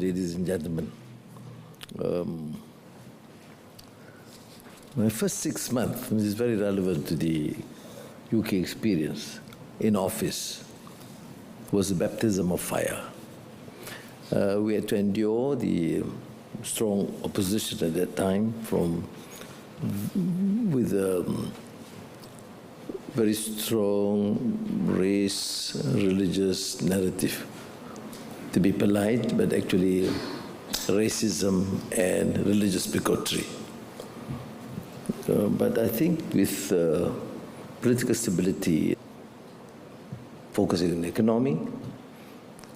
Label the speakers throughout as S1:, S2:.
S1: ladies and gentlemen. My first 6 months, which is very relevant to the UK experience in office, was a baptism of fire. We had to endure the strong opposition at that time with a very strong race, religious narrative. To be polite, but actually racism and religious bigotry. But I think with political stability, focusing on the economy,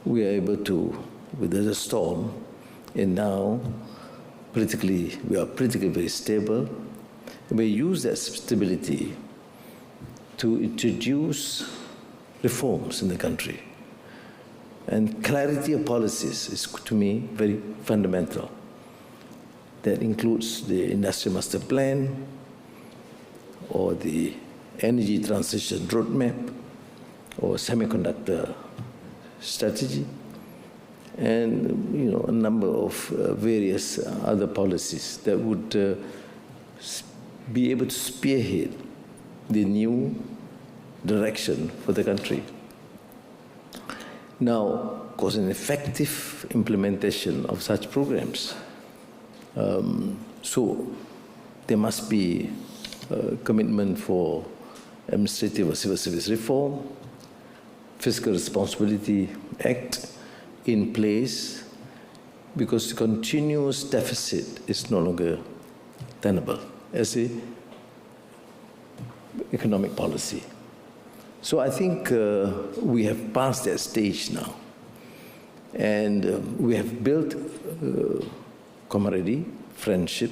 S1: we are able to weather the storm, and now we are politically very stable. We use that stability to introduce reforms in the country. And clarity of policies is, to me, very fundamental. That includes the Industrial Master Plan or the Energy Transition Roadmap or Semiconductor Strategy and a number of various other policies that would be able to spearhead the new direction for the country. Now, of course, an effective implementation of such programs. So there must be a commitment for administrative or civil service reform, Fiscal Responsibility Act in place, because continuous deficit is no longer tenable as a economic policy. So I think we have passed that stage now. And we have built camaraderie, friendship,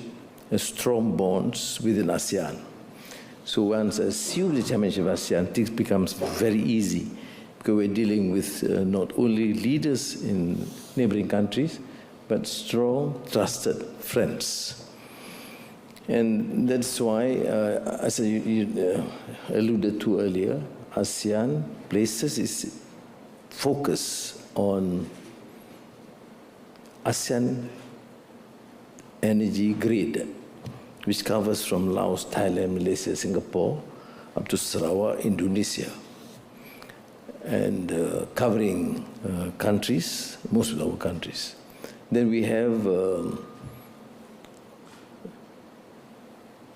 S1: and strong bonds within ASEAN. So once I assume the chairmanship of ASEAN, things becomes very easy because we're dealing with not only leaders in neighboring countries, but strong, trusted friends. And that's why, as you alluded to earlier, ASEAN places its focus on ASEAN energy grid, which covers from Laos, Thailand, Malaysia, Singapore, up to Sarawak, Indonesia, and covering countries, most of our countries. Then we have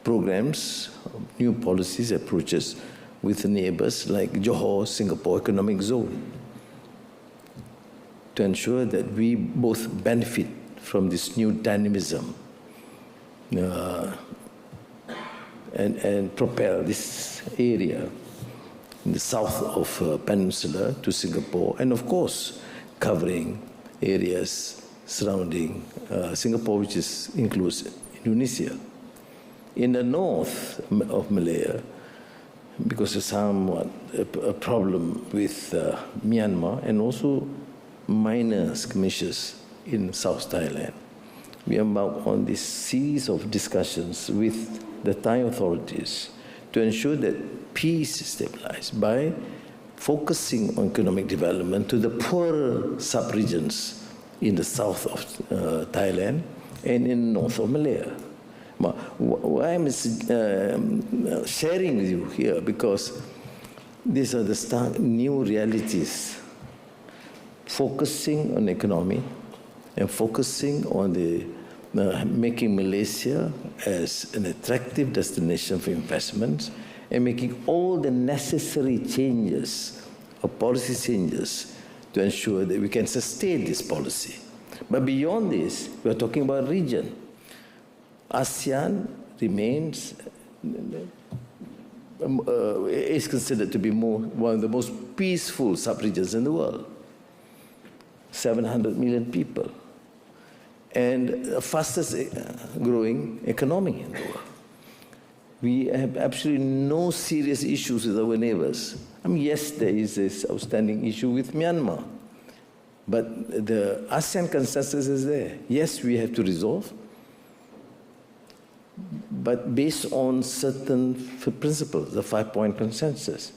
S1: programs, new policies, approaches with neighbors like Johor, Singapore Economic Zone, to ensure that we both benefit from this new dynamism and propel this area in the south of Peninsula to Singapore, and of course covering areas surrounding Singapore, which includes Indonesia. In the north of Malaya, because of somewhat a problem with Myanmar and also minor skirmishes in South Thailand, we embarked on this series of discussions with the Thai authorities to ensure that peace is stabilized by focusing on economic development to the poorer sub-regions in the south of Thailand and in the north of Malaya. Why I'm sharing with you here, because these are the stark new realities, focusing on economy and focusing on the making Malaysia as an attractive destination for investments and making all the necessary changes or policy changes to ensure that we can sustain this policy. But beyond this, we are talking about region. ASEAN remains, is considered to be one of the most peaceful sub-regions in the world. 700 million people, and the fastest growing economy in the world. We have absolutely no serious issues with our neighbors. I mean, yes, there is this outstanding issue with Myanmar, but the ASEAN consensus is there. Yes, we have to resolve, but based on certain principles, the 5-point consensus.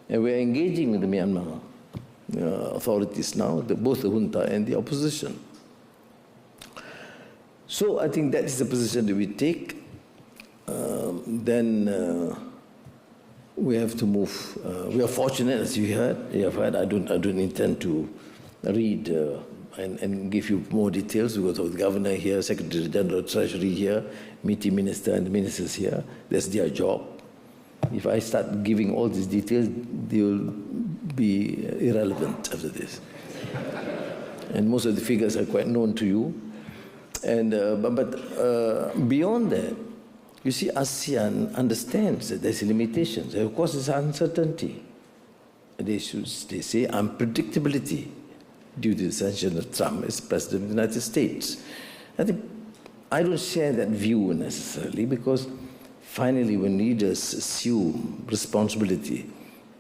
S1: And we're engaging with the Myanmar authorities now, both the junta and the opposition. So I think that is the position that we take. Then we have to move. We are fortunate, as you have heard. I don't intend to read and give you more details because of the governor here, Secretary General of Treasury here, meeting minister and the ministers here. That's their job. If I start giving all these details, they will be irrelevant after this. And most of the figures are quite known to you. And but beyond that, you see, ASEAN understands that there's limitations. Of course, there's uncertainty. They say unpredictability due to the sanction of Trump as President of the United States. I don't share that view necessarily, because finally when leaders assume responsibility,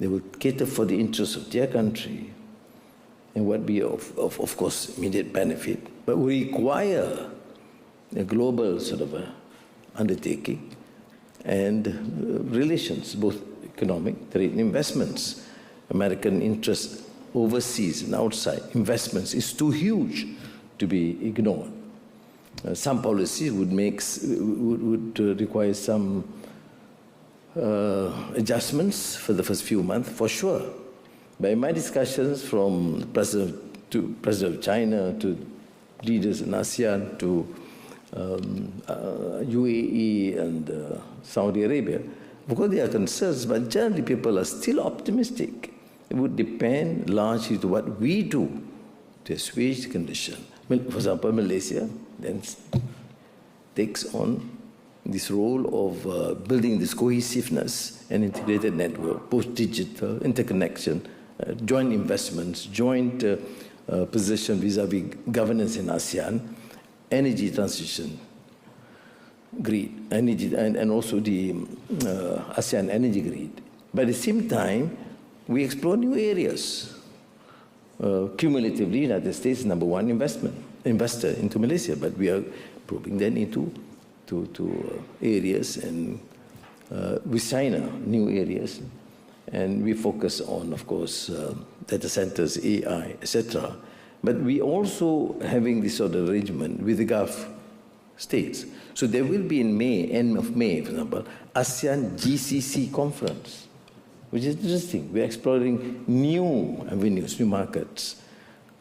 S1: they will cater for the interests of their country and what be of course immediate benefit, but we require a global sort of a undertaking and relations, both economic, trade and investments. American interests overseas and outside investments is too huge to be ignored. Some policies would require some adjustments for the first few months, for sure. But in my discussions from the President of China to leaders in ASEAN to UAE and Saudi Arabia, of course there are concerns, but generally people are still optimistic. It would depend largely to what we do to assuage the condition. For example, Malaysia then takes on this role of building this cohesiveness and integrated network, both digital, interconnection, joint investments, joint position vis-à-vis governance in ASEAN, energy transition, grid, energy, and also the ASEAN energy grid. But at the same time, we explore new areas. Cumulatively, the United States is number one investor into Malaysia, but we are probing then into areas and with China, new areas. And we focus on, of course, data centers, AI, etc. But we also having this sort of arrangement with the Gulf states. So there will be in May, end of May, for example, ASEAN GCC conference, which is interesting. We're exploring new avenues, new markets,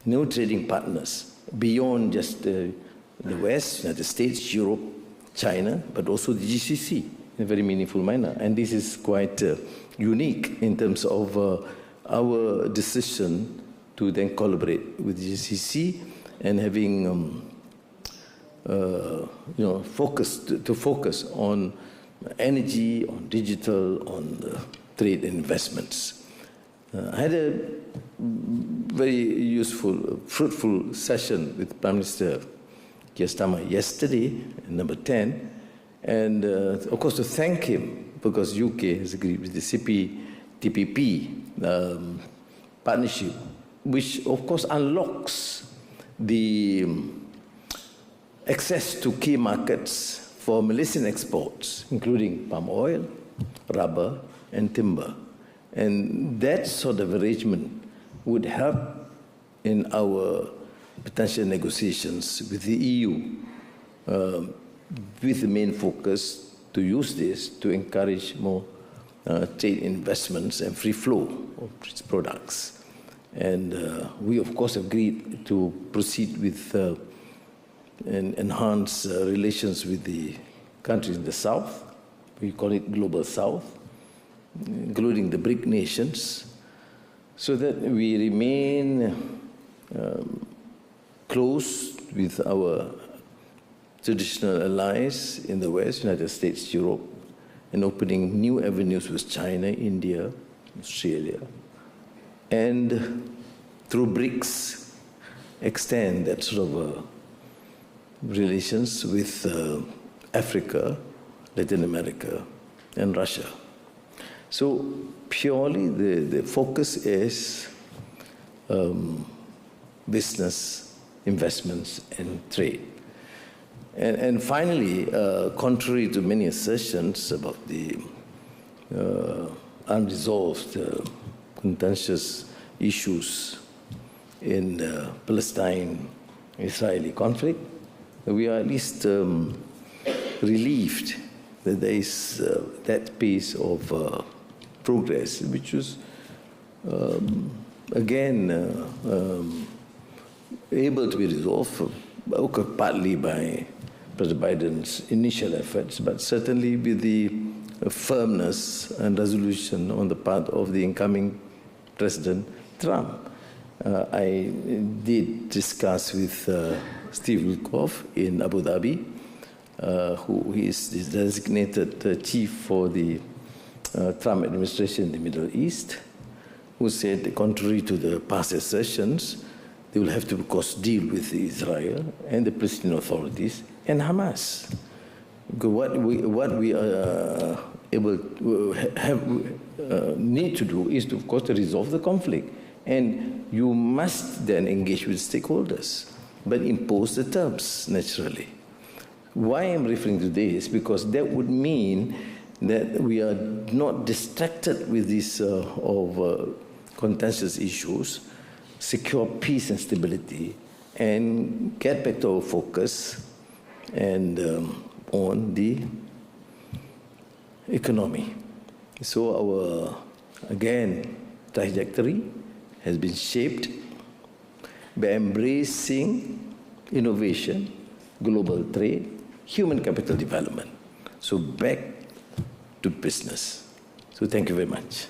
S1: new trading partners beyond just the West, United States, Europe, China, but also the GCC in a very meaningful manner. And this is quite unique in terms of our decision to then collaborate with the GCC and having focus on energy, on digital, on trade and investments. I had a very useful, fruitful session with Prime Minister Ucaptama yesterday, number 10, and of course to thank him because UK has agreed with the CPTPP partnership, which of course unlocks the access to key markets for Malaysian exports, including palm oil, rubber, and timber. And that sort of arrangement would help in our potential negotiations with the EU, with the main focus to use this to encourage more trade investments and free flow of products. And we, of course, agreed to proceed with and enhance relations with the countries in the South. We call it Global South, including the BRIC nations, so that we remain close with our traditional allies in the West, United States, Europe, and opening new avenues with China, India, Australia, and through BRICS, extend that sort of relations with Africa, Latin America, and Russia. So purely the focus is business, investments, and trade. And finally, contrary to many assertions about the unresolved, contentious issues in the Palestine-Israeli conflict, we are at least relieved that there is that pace of progress, which was again able to be resolved, partly by President Biden's initial efforts, but certainly with the firmness and resolution on the part of the incoming President Trump. I did discuss with Steve Witkoff in Abu Dhabi, who is the designated chief for the Trump administration in the Middle East, who said, contrary to the past assertions, they will have to, of course, deal with Israel and the Palestinian authorities and Hamas. Because what we are able to need to do is, to, of course, to resolve the conflict. And you must then engage with stakeholders, but impose the terms, naturally. Why I'm referring to this? Because that would mean that we are not distracted with these contentious issues, secure peace and stability, and get back to our focus and on the economy. So our, again, trajectory has been shaped by embracing innovation, global trade, human capital development. So back to business. So thank you very much.